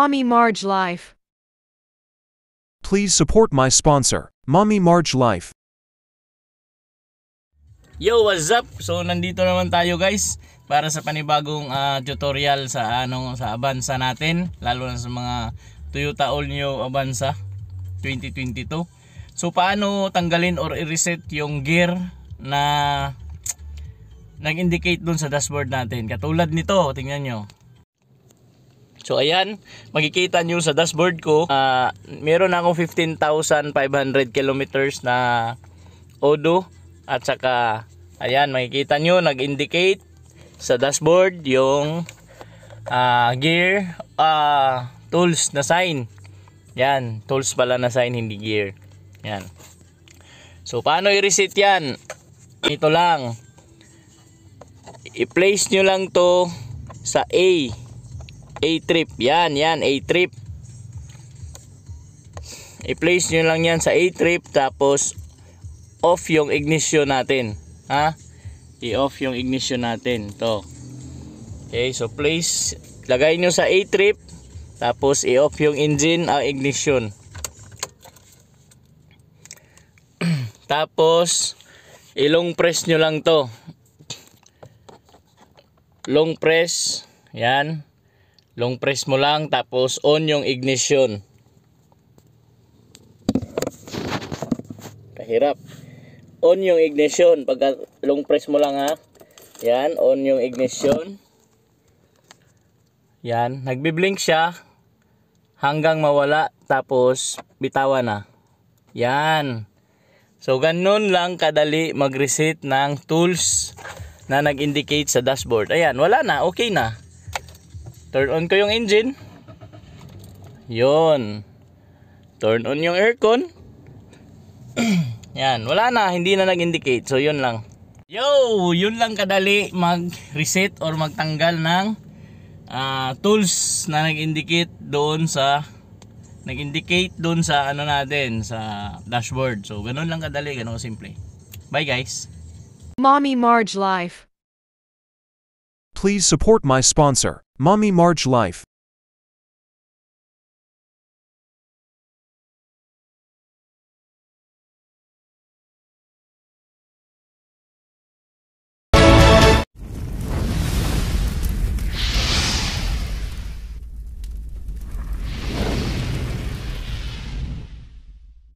Mommy Marge Life. Please support my sponsor, Mommy Marge Life. Yo, what's up? So nandito naman tayo guys para sa panibagong tutorial sa sa Avanza natin, lalo na sa mga Toyota All New Avanza 2022. So paano tanggalin or i-reset yung gear na nag-indicate dun sa dashboard natin? Katulad nito, tingnan nyo. So ayan, makikita nyo sa dashboard ko, meron akong 15,500 kilometers na odo. At saka, ayan, makikita nyo, nag-indicate sa dashboard yung gear, tools na sign. Yan, tools pala na sign, hindi gear. Yan. So, paano i-reset yan? Ito lang. I-place nyo lang to sa A-trip. Yan, A-trip. I-place nyo lang yan sa A-trip, tapos off yung ignition natin. I-off yung ignition natin. To. Okay, so place, lagay nyo sa A-trip, tapos i-off yung engine, ignition. Tapos, i-long press nyo lang to. Long press, yan. Long press mo lang, tapos on yung ignition. Kahirap. On yung ignition. Pag long press mo lang yan, on yung ignition. Yan, nagbi-blink siya hanggang mawala, tapos bitawan na. Yan. So ganun lang kadali mag-reset ng tools na nag-indicate sa dashboard. Ayan, wala na, okay na. Turn on ko yung engine. Yun. Turn on yung aircon. Yan, wala na, hindi na nag-indicate. So yun lang. Yo, yun lang kadali mag-reset or magtanggal ng tools na nag-indicate doon sa natin sa dashboard. So ganun lang kadali, ganun simple. Bye guys. Mommy Marge Life. Please support my sponsor, Mommy Marge Life.